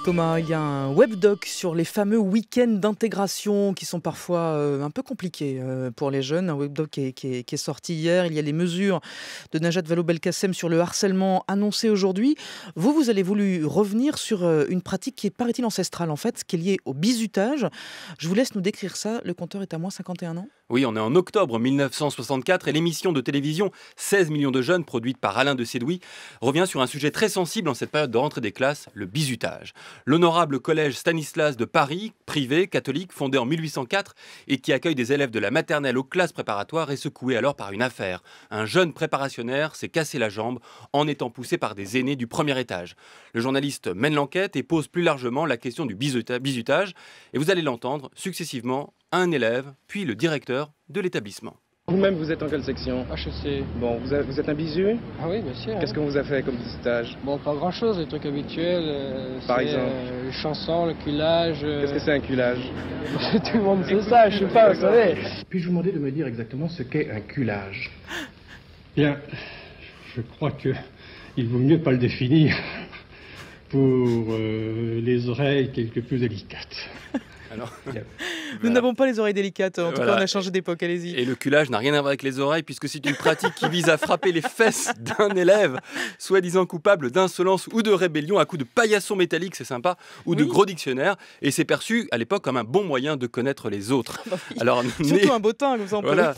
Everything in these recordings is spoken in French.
Thomas, il y a un webdoc sur les fameux week-ends d'intégration qui sont parfois un peu compliqués pour les jeunes. Un webdoc qui est sorti hier. Il y a les mesures de Najat Vallaud-Belkacem sur le harcèlement annoncées aujourd'hui. Vous avez voulu revenir sur une pratique qui est, paraît-il, ancestrale en fait, qui est liée au bizutage. Je vous laisse nous décrire ça. Le compteur est à moins 51 ans. Oui, on est en octobre 1964 et l'émission de télévision 16 millions de jeunes, produite par Alain de Sédouy, revient sur un sujet très sensible en cette période de rentrée des classes, le bizutage. L'honorable collège Stanislas de Paris, privé, catholique, fondé en 1804 et qui accueille des élèves de la maternelle aux classes préparatoires, est secoué alors par une affaire. Un jeune préparationnaire s'est cassé la jambe en étant poussé par des aînés du premier étage. Le journaliste mène l'enquête et pose plus largement la question du bizutage et vous allez l'entendre successivement un élève, puis le directeur de l'établissement. Vous-même, vous êtes en quelle section? HEC. Bon, vous êtes un bisu? Ah oui, bien sûr. Qu'est-ce qu'on vous a fait comme visitage? Bon, pas grand-chose, les trucs habituels. Par exemple les chansons, le culage. Qu'est-ce que c'est un culage? Tout le monde sait ça, je sais pas, vous savez. Puis-je vous demander de me dire exactement ce qu'est un culage? Bien, je crois qu'il vaut mieux pas le définir pour les oreilles quelque peu délicates. Alors, Nous n'avons pas les oreilles délicates, en tout Voilà. cas on a changé d'époque, allez-y. Et le culage n'a rien à voir avec les oreilles puisque c'est une pratique qui vise à frapper les fesses d'un élève, soi-disant coupable d'insolence ou de rébellion à coups de paillasson métallique, c'est sympa, ou de Oui. gros dictionnaires. Et c'est perçu à l'époque comme un bon moyen de connaître les autres. Alors, Surtout un beau teint, comme ça on peut... Voilà.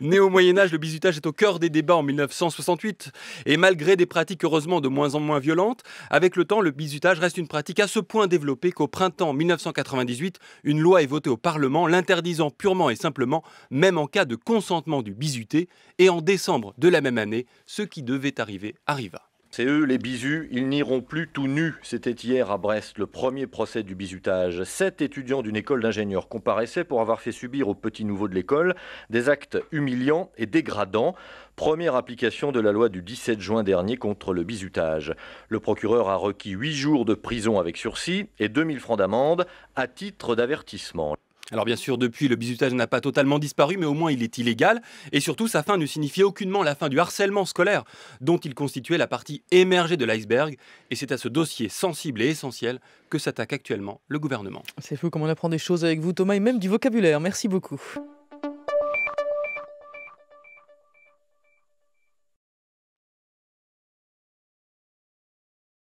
Né au Moyen-Âge, le bizutage est au cœur des débats en 1968. Et malgré des pratiques heureusement de moins en moins violentes, avec le temps, le bizutage reste une pratique à ce point développée qu'au printemps 1998, une loi est votée au Parlement l'interdisant purement et simplement, même en cas de consentement du bizuté. Et en décembre de la même année, ce qui devait arriver arriva. C'est eux les bisus, ils n'iront plus tout nus. C'était hier à Brest le premier procès du bizutage. 7 étudiants d'une école d'ingénieurs comparaissaient pour avoir fait subir aux petits nouveaux de l'école des actes humiliants et dégradants. Première application de la loi du 17 juin dernier contre le bizutage. Le procureur a requis 8 jours de prison avec sursis et 2000 francs d'amende à titre d'avertissement. Alors bien sûr, depuis, le bizutage n'a pas totalement disparu, mais au moins il est illégal. Et surtout, sa fin ne signifiait aucunement la fin du harcèlement scolaire, dont il constituait la partie émergée de l'iceberg. Et c'est à ce dossier sensible et essentiel que s'attaque actuellement le gouvernement. C'est fou comme on apprend des choses avec vous Thomas, et même du vocabulaire. Merci beaucoup.